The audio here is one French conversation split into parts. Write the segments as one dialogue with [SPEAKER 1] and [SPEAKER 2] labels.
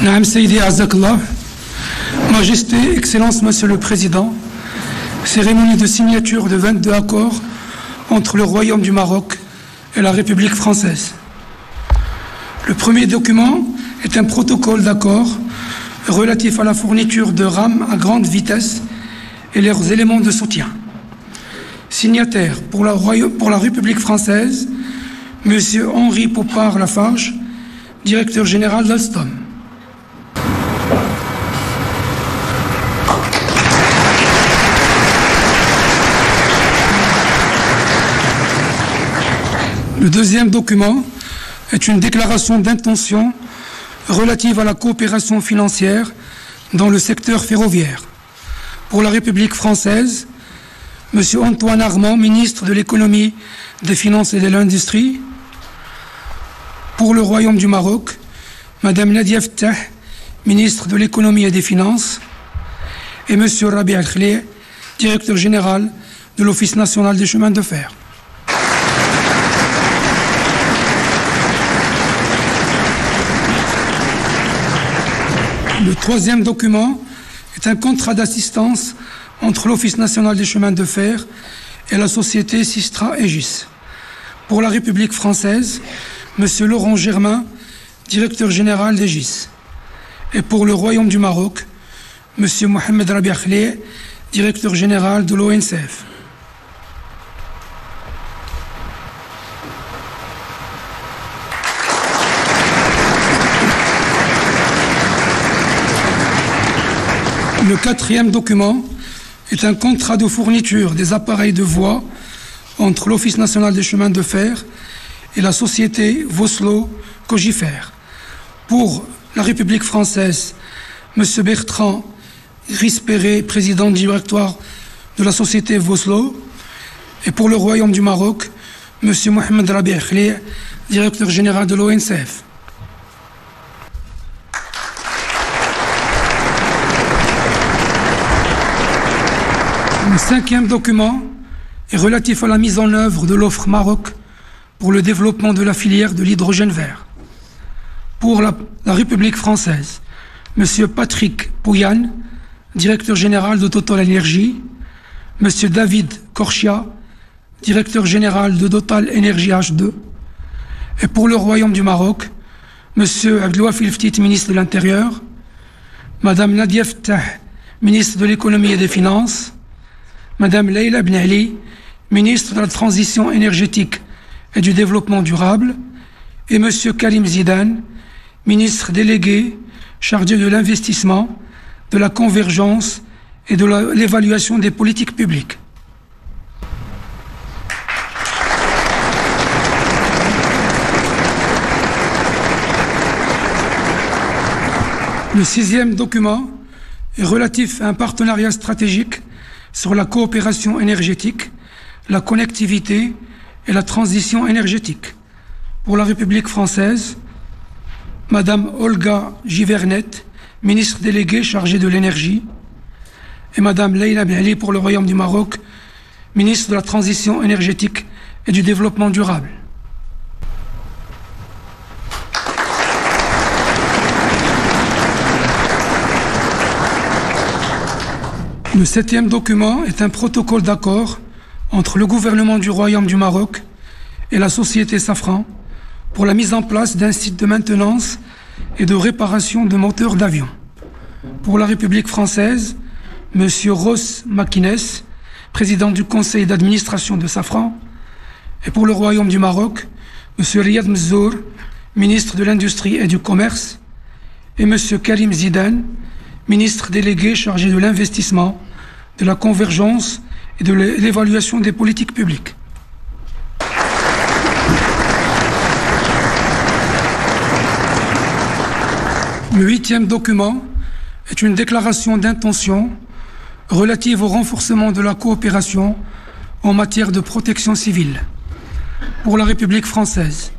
[SPEAKER 1] Naam Seydi Azakallah, Majesté, Excellence, Monsieur le Président, cérémonie de signature de 22 accords entre le Royaume du Maroc et la République française. Le premier document est un protocole d'accord relatif à la fourniture de rames à grande vitesse et leurs éléments de soutien. Signataire pour la République française, M. Henri Popard-Lafarge, directeur général d'Alstom. Le deuxième document est une déclaration d'intention relative à la coopération financière dans le secteur ferroviaire. Pour la République française, M. Antoine Armand, ministre de l'économie, des finances et de l'industrie. Pour le Royaume du Maroc, Mme Nadia Ftah, ministre de l'économie et des finances. Et M. Rabi Al-Khlé, directeur général de l'Office national des chemins de fer. Le troisième document est un contrat d'assistance entre l'Office national des chemins de fer et la société Sistra-Aegis. Pour la République française, M. Laurent Germain, directeur général d'Aegis. Et pour le Royaume du Maroc, M. Mohamed Rabi Khlé, directeur général de l'ONCF. Le quatrième document est un contrat de fourniture des appareils de voie entre l'Office national des chemins de fer et la société Vossloh-Cogifer. Pour la République française, M. Bertrand Grispéré, président du directoire de la société Vossloh, et pour le Royaume du Maroc, M. Mohamed Rabi Khlé, directeur général de l'ONCF. Le cinquième document est relatif à la mise en œuvre de l'offre Maroc pour le développement de la filière de l'hydrogène vert. Pour la République française, M. Patrick Pouyanne, directeur général de Total Énergie, M. David Korchia, directeur général de Total Énergie H2, et pour le Royaume du Maroc, M. Abdelouafil Ftit, ministre de l'Intérieur, Mme Nadia Ftah, ministre de l'Économie et des Finances, Mme Leïla Ben Ali, ministre de la Transition énergétique et du Développement durable, et M. Karim Zidane, ministre délégué chargé de l'investissement, de la convergence et de l'évaluation des politiques publiques. Le sixième document est relatif à un partenariat stratégique sur la coopération énergétique, la connectivité et la transition énergétique. Pour la République française, Madame Olga Givernet, ministre déléguée chargée de l'énergie, et Madame Leïla Ben Ali pour le Royaume du Maroc, ministre de la Transition énergétique et du Développement durable. Le septième document est un protocole d'accord entre le gouvernement du Royaume du Maroc et la société Safran pour la mise en place d'un site de maintenance et de réparation de moteurs d'avion. Pour la République française, M. Ross Makines, président du conseil d'administration de Safran, et pour le Royaume du Maroc, M. Riyad Mzour, ministre de l'Industrie et du Commerce, et M. Karim Zidane, ministre délégué chargé de l'investissement, de la convergence et de l'évaluation des politiques publiques. Le huitième document est une déclaration d'intention relative au renforcement de la coopération en matière de protection civile. Pour la République française,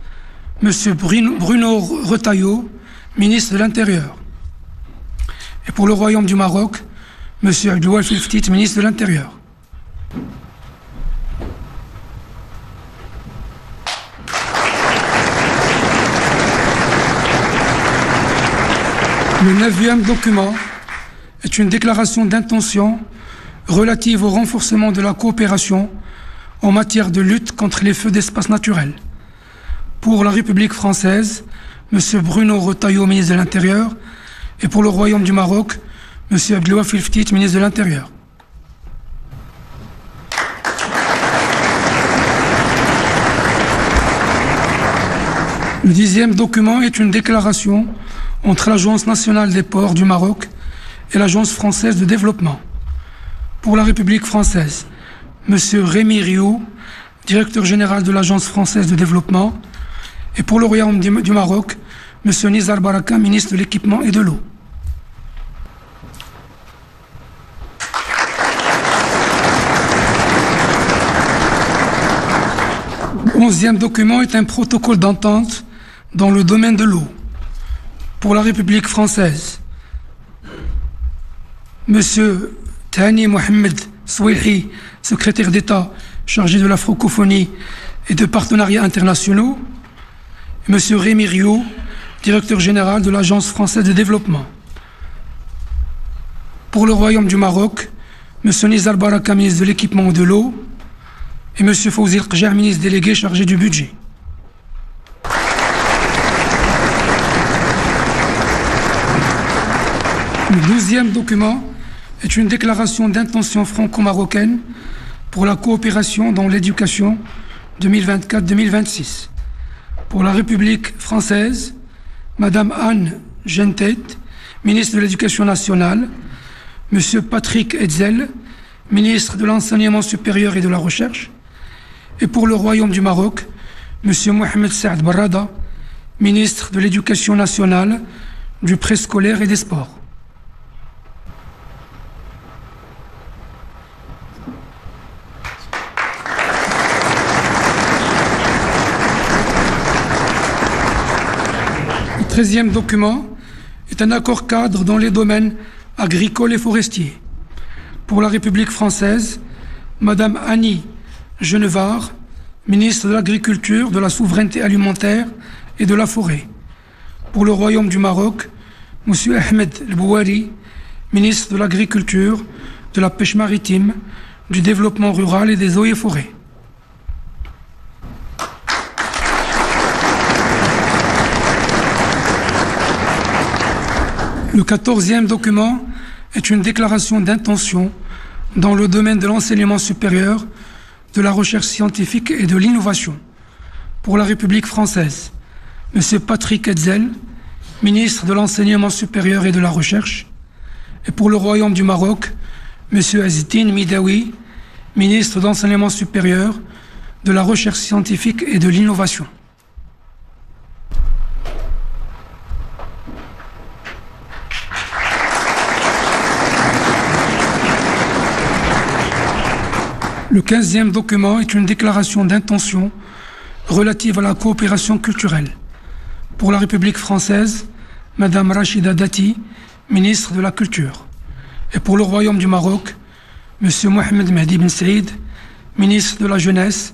[SPEAKER 1] M. Bruno Retailleau, ministre de l'Intérieur. Et pour le Royaume du Maroc, M. Abdelouafil Ftit, ministre de l'Intérieur. Le 9e document est une déclaration d'intention relative au renforcement de la coopération en matière de lutte contre les feux d'espace naturel. Pour la République française, M. Bruno Retailleau, ministre de l'Intérieur, et pour le Royaume du Maroc, M. Abdelwafil Ftit, ministre de l'Intérieur. Le 10e document est une déclaration entre l'Agence nationale des ports du Maroc et l'Agence française de développement. Pour la République française, M. Rémi Rioux, directeur général de l'Agence française de développement, et pour le Royaume du Maroc, M. Nizar Baraka, ministre de l'équipement et de l'eau. Le 11e document est un protocole d'entente dans le domaine de l'eau. Pour la République française, M. Thani Mohamed Souihi, secrétaire d'État chargé de la francophonie et de partenariats internationaux, et M. Rémi Rioux, directeur général de l'Agence française de développement. Pour le Royaume du Maroc, M. Nizar Baraka, ministre de l'équipement et de l'eau, et M. Fawzi El-Qjar, ministre délégué chargé du budget. Le 12e document est une déclaration d'intention franco-marocaine pour la coopération dans l'éducation 2024-2026. Pour la République française, Madame Anne Gentet, ministre de l'Éducation nationale, Monsieur Patrick Hetzel, ministre de l'Enseignement supérieur et de la Recherche, et pour le Royaume du Maroc, Monsieur Mohamed Saad Barrada, ministre de l'Éducation nationale, du préscolaire et des sports. Le 13e document est un accord cadre dans les domaines agricoles et forestiers. Pour la République française, Madame Annie Genevard, ministre de l'Agriculture, de la Souveraineté alimentaire et de la Forêt. Pour le Royaume du Maroc, Monsieur Ahmed El Bouari, ministre de l'Agriculture, de la Pêche maritime, du Développement rural et des eaux et forêts. Le 14e document est une déclaration d'intention dans le domaine de l'enseignement supérieur, de la recherche scientifique et de l'innovation. Pour la République française, M. Patrick Hetzel, ministre de l'Enseignement supérieur et de la Recherche, et pour le Royaume du Maroc, M. Azdine Midawi, ministre d'Enseignement supérieur, de la Recherche scientifique et de l'innovation. Le 15e document est une déclaration d'intention relative à la coopération culturelle. Pour la République française, Madame Rachida Dati, ministre de la Culture. Et pour le Royaume du Maroc, Monsieur Mohamed Mehdi Ben Saïd, ministre de la Jeunesse,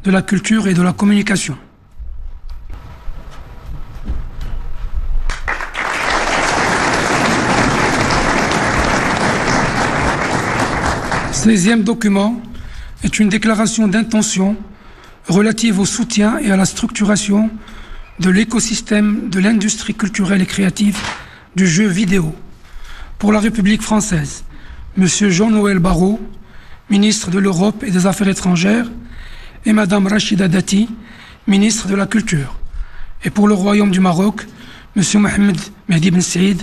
[SPEAKER 1] de la Culture et de la Communication. Le 16e document est une déclaration d'intention relative au soutien et à la structuration de l'écosystème de l'industrie culturelle et créative du jeu vidéo. Pour la République française, M. Jean-Noël Barrot, ministre de l'Europe et des Affaires étrangères, et Mme Rachida Dati, ministre de la Culture. Et pour le Royaume du Maroc, M. Mohamed Mehdi Ben Saïd,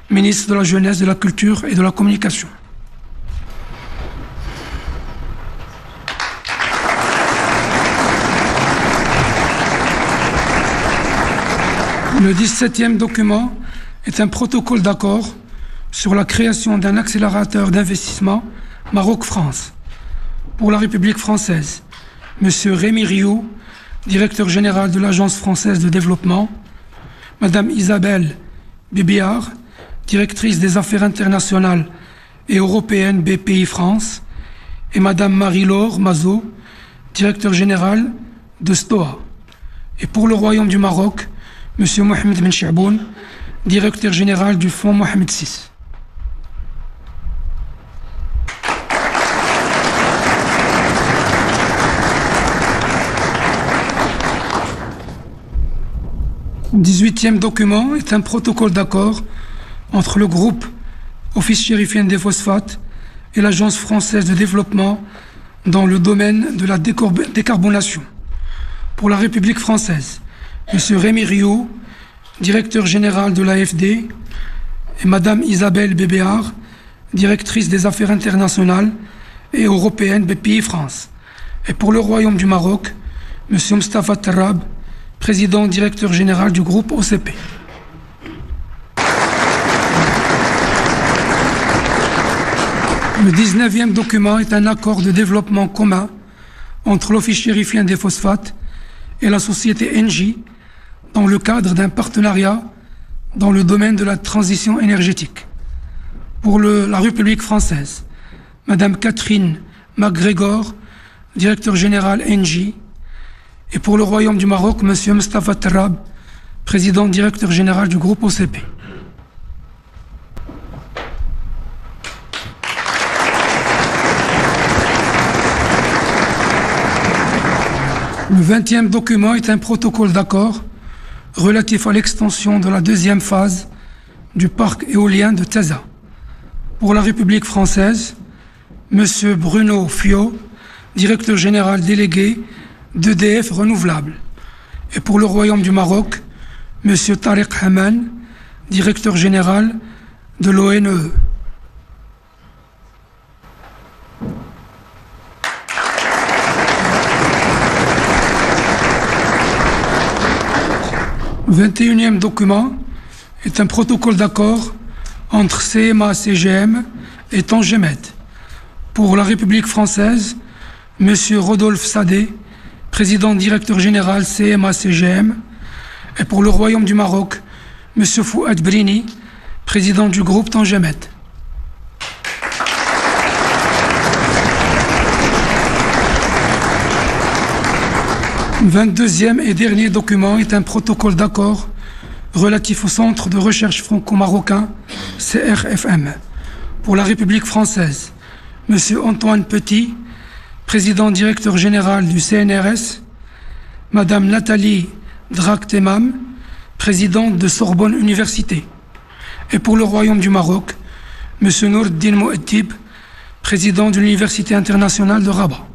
[SPEAKER 1] ministre de la Jeunesse, de la Culture et de la Communication. Le 17e document est un protocole d'accord sur la création d'un accélérateur d'investissement Maroc-France. Pour la République française, M. Rémi Rioux, directeur général de l'Agence française de développement, Mme Isabelle Bébiard, directrice des affaires internationales et européennes BPI France, et Mme Marie-Laure Mazot, directeur général de STOA. Et pour le Royaume du Maroc, M. Mohamed Ben Chaboun, directeur général du Fonds Mohamed VI. Le 18e document est un protocole d'accord entre le groupe Office chérifien des phosphates et l'Agence française de développement dans le domaine de la décarbonation. Pour la République française, M. Rémi Rioux, directeur général de l'AFD, et Mme Isabelle Bébéard, directrice des affaires internationales et européennes BPI France. Et pour le Royaume du Maroc, M. Mostafa Tarab, président directeur général du groupe OCP. Le 19e document est un accord de développement commun entre l'Office chérifien des phosphates et la société Engie dans le cadre d'un partenariat dans le domaine de la transition énergétique. Pour la République française, Mme Catherine MacGregor, directeur général Engie, et pour le Royaume du Maroc, M. Mostafa Tarab, président directeur général du groupe OCP. Le 20e document est un protocole d'accord relatif à l'extension de la deuxième phase du parc éolien de Taza. Pour la République française, M. Bruno Fiot, directeur général délégué d'EDF Renouvelable. Et pour le Royaume du Maroc, M. Tariq Haman, directeur général de l'ONE. Le 21e document est un protocole d'accord entre CMA-CGM et Tangemed. Pour la République française, M. Rodolphe Sadé, président directeur général CMA-CGM, et pour le Royaume du Maroc, M. Fouad Brini, président du groupe Tangemed. Le 22e et dernier document est un protocole d'accord relatif au Centre de recherche franco-marocain CRFM. Pour la République française, M. Antoine Petit, président directeur général du CNRS, Mme Nathalie Drak-Temam, présidente de Sorbonne Université. Et pour le Royaume du Maroc, M. Nourdine Mouattib, président de l'Université internationale de Rabat.